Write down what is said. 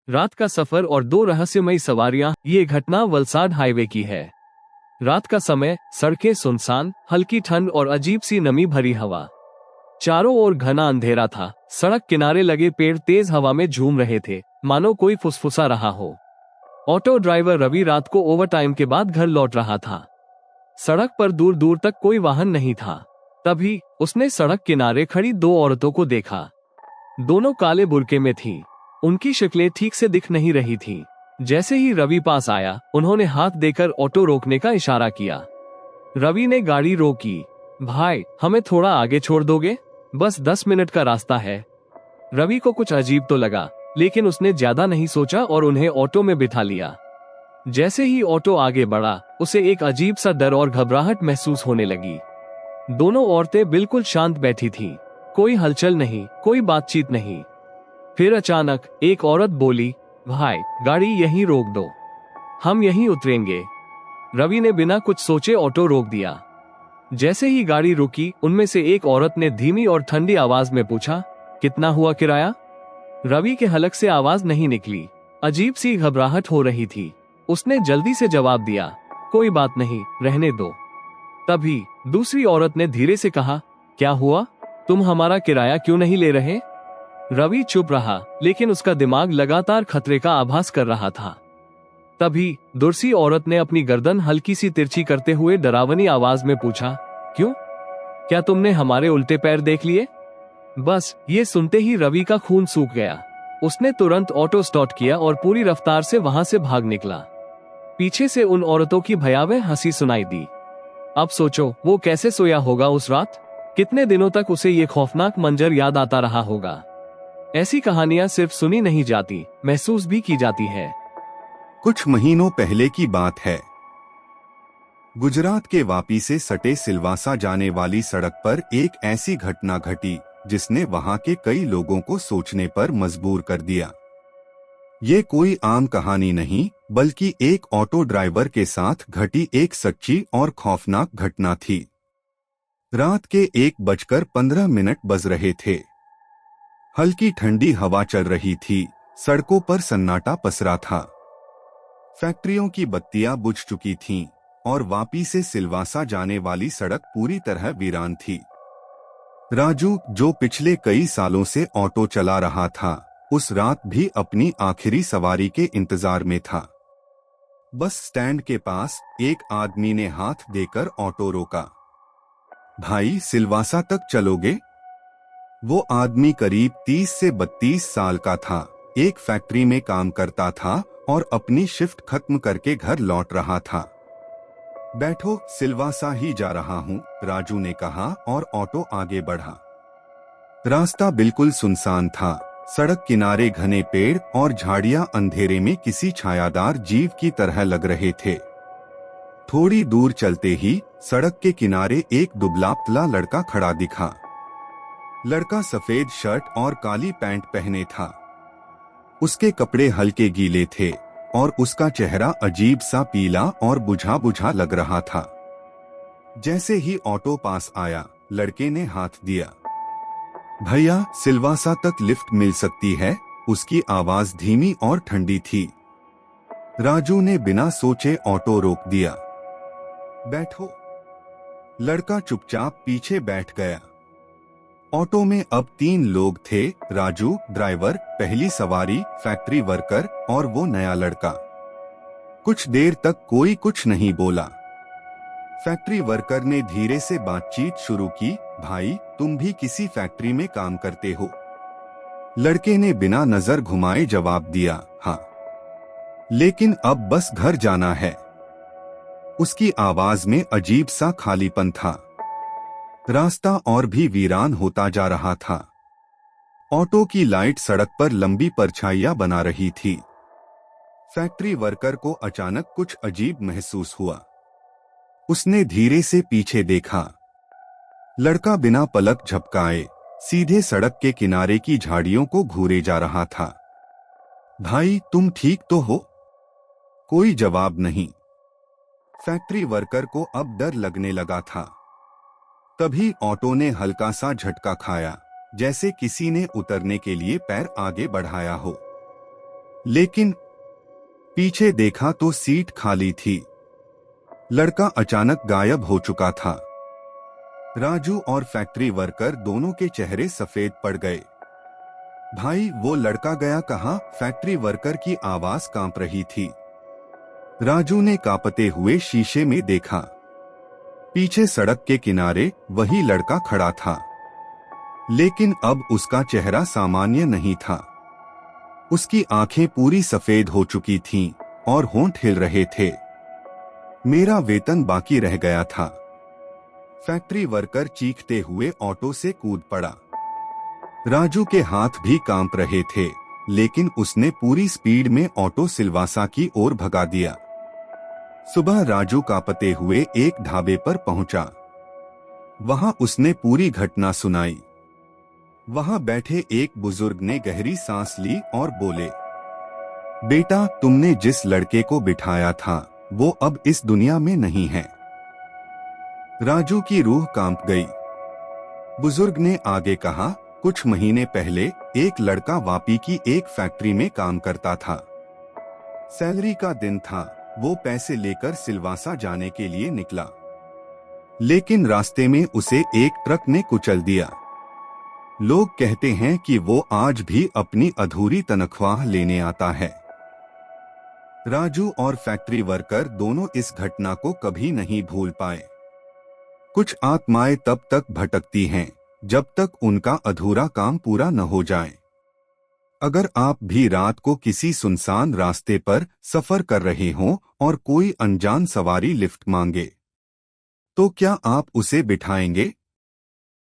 रात का सफर और दो रहस्यमयी सवारियां। ये घटना वलसाड हाईवे की है। रात का समय, सड़कें सुनसान, हल्की ठंड और अजीब सी नमी भरी हवा। चारों ओर घना अंधेरा था। सड़क किनारे लगे पेड़ तेज हवा में झूम रहे थे, मानो कोई फुसफुसा रहा हो। ऑटो ड्राइवर रवि रात को ओवरटाइम के बाद घर लौट रहा था। सड़क पर दूर दूर तक कोई वाहन नहीं था। तभी उसने सड़क किनारे खड़ी दो औरतों को देखा। दोनों काले बुर्के में थीं। उनकी शक्लें ठीक से दिख नहीं रही थीं। जैसे ही रवि पास आया, उन्होंने हाथ देकर ऑटो रोकने का इशारा किया। रवि ने गाड़ी रोकी। भाई, हमें थोड़ा आगे छोड़ दोगे? बस 10 मिनट का रास्ता है। रवि को कुछ अजीब तो लगा, लेकिन उसने ज्यादा नहीं सोचा और उन्हें ऑटो में बिठा लिया। जैसे ही ऑटो आगे बढ़ा, उसे एक अजीब सा डर और घबराहट महसूस होने लगी। दोनों औरतें बिल्कुल शांत बैठी थीं। कोई हलचल नहीं, कोई बातचीत नहीं। फिर अचानक एक औरत बोली, भाई, गाड़ी यहीं रोक दो, हम यहीं उतरेंगे। रवि ने बिना कुछ सोचे ऑटो रोक दिया। जैसे ही गाड़ी रुकी, उनमें से एक औरत ने धीमी और ठंडी आवाज में पूछा, कितना हुआ किराया? रवि के हलक से आवाज नहीं निकली। अजीब सी घबराहट हो रही थी। उसने जल्दी से जवाब दिया, कोई बात नहीं, रहने दो। तभी दूसरी औरत ने धीरे से कहा, क्या हुआ? तुम हमारा किराया क्यों नहीं ले रहे? रवि चुप रहा, लेकिन उसका दिमाग लगातार खतरे का आभास कर रहा था। तभी दूसरी औरत ने अपनी गर्दन हल्की सी तिरछी करते हुए डरावनी आवाज में पूछा, क्यों? क्या तुमने हमारे उल्टे पैर देख लिए? बस ये सुनते ही रवि का खून सूख गया। उसने तुरंत ऑटो स्टार्ट किया और पूरी रफ्तार से वहां से भाग निकला। पीछे से उन औरतों की भयावह हंसी सुनाई दी। अब सोचो, वो कैसे सोया होगा उस रात? कितने दिनों तक उसे ये खौफनाक मंजर याद आता रहा होगा। ऐसी कहानियां सिर्फ सुनी नहीं जाती, महसूस भी की जाती है। कुछ महीनों पहले की बात है। गुजरात के वापी से सटे सिलवासा जाने वाली सड़क पर एक ऐसी घटना घटी जिसने वहां के कई लोगों को सोचने पर मजबूर कर दिया। ये कोई आम कहानी नहीं, बल्कि एक ऑटो ड्राइवर के साथ घटी एक सच्ची और खौफनाक घटना थी। रात के 1:15 बज रहे थे। हल्की ठंडी हवा चल रही थी। सड़कों पर सन्नाटा पसरा था। फैक्ट्रियों की बत्तियां बुझ चुकी थीं और वापी से सिलवासा जाने वाली सड़क पूरी तरह वीरान थी। राजू, जो पिछले कई सालों से ऑटो चला रहा था, उस रात भी अपनी आखिरी सवारी के इंतजार में था। बस स्टैंड के पास एक आदमी ने हाथ देकर ऑटो रोका। भाई, सिलवासा तक चलोगे? वो आदमी करीब 30 से 32 साल का था। एक फैक्ट्री में काम करता था और अपनी शिफ्ट खत्म करके घर लौट रहा था। बैठो, सिलवासा ही जा रहा हूँ, राजू ने कहा और ऑटो आगे बढ़ा। रास्ता बिल्कुल सुनसान था। सड़क किनारे घने पेड़ और झाड़ियां अंधेरे में किसी छायादार जीव की तरह लग रहे थे। थोड़ी दूर चलते ही सड़क के किनारे एक दुबला-पतला लड़का खड़ा दिखा। लड़का सफेद शर्ट और काली पैंट पहने था। उसके कपड़े हल्के गीले थे और उसका चेहरा अजीब सा पीला और बुझा बुझा लग रहा था। जैसे ही ऑटो पास आया, लड़के ने हाथ दिया। भैया, सिलवासा तक लिफ्ट मिल सकती है? उसकी आवाज धीमी और ठंडी थी। राजू ने बिना सोचे ऑटो रोक दिया। बैठो। लड़का चुपचाप पीछे बैठ गया। ऑटो में अब 3 लोग थे, राजू ड्राइवर, पहली सवारी फैक्ट्री वर्कर और वो नया लड़का। कुछ देर तक कोई कुछ नहीं बोला। फैक्ट्री वर्कर ने धीरे से बातचीत शुरू की, भाई, तुम भी किसी फैक्ट्री में काम करते हो? लड़के ने बिना नजर घुमाए जवाब दिया, हाँ, लेकिन अब बस घर जाना है। उसकी आवाज में अजीब सा खालीपन था। रास्ता और भी वीरान होता जा रहा था। ऑटो की लाइट सड़क पर लंबी परछाइयां बना रही थी। फैक्ट्री वर्कर को अचानक कुछ अजीब महसूस हुआ। उसने धीरे से पीछे देखा। लड़का बिना पलक झपकाए सीधे सड़क के किनारे की झाड़ियों को घूरे जा रहा था। भाई, तुम ठीक तो हो? कोई जवाब नहीं। फैक्ट्री वर्कर को अब डर लगने लगा था। तभी ऑटो ने हल्का सा झटका खाया, जैसे किसी ने उतरने के लिए पैर आगे बढ़ाया हो। लेकिन पीछे देखा तो सीट खाली थी। लड़का अचानक गायब हो चुका था। राजू और फैक्ट्री वर्कर दोनों के चेहरे सफेद पड़ गए। भाई, वो लड़का गया कहाँ? फैक्ट्री वर्कर की आवाज कांप रही थी। राजू ने कांपते हुए शीशे में देखा। पीछे सड़क के किनारे वही लड़का खड़ा था, लेकिन अब उसका चेहरा सामान्य नहीं था। उसकी आंखें पूरी सफेद हो चुकी थीं और होंठ हिल रहे थे। मेरा वेतन बाकी रह गया था। फैक्ट्री वर्कर चीखते हुए ऑटो से कूद पड़ा। राजू के हाथ भी कांप रहे थे, लेकिन उसने पूरी स्पीड में ऑटो सिलवासा की ओर भगा दिया। सुबह राजू कांपते हुए एक ढाबे पर पहुंचा। वहां उसने पूरी घटना सुनाई। वहां बैठे एक बुजुर्ग ने गहरी सांस ली और बोले, बेटा, तुमने जिस लड़के को बिठाया था वो अब इस दुनिया में नहीं है। राजू की रूह कांप गई। बुजुर्ग ने आगे कहा, कुछ महीने पहले एक लड़का वापी की एक फैक्ट्री में काम करता था। सैलरी का दिन था। वो पैसे लेकर सिलवासा जाने के लिए निकला, लेकिन रास्ते में उसे एक ट्रक ने कुचल दिया। लोग कहते हैं कि वो आज भी अपनी अधूरी तनख्वाह लेने आता है। राजू और फैक्ट्री वर्कर दोनों इस घटना को कभी नहीं भूल पाए। कुछ आत्माएं तब तक भटकती हैं जब तक उनका अधूरा काम पूरा न हो जाए। अगर आप भी रात को किसी सुनसान रास्ते पर सफर कर रहे हों और कोई अनजान सवारी लिफ्ट मांगे, तो क्या आप उसे बिठाएंगे?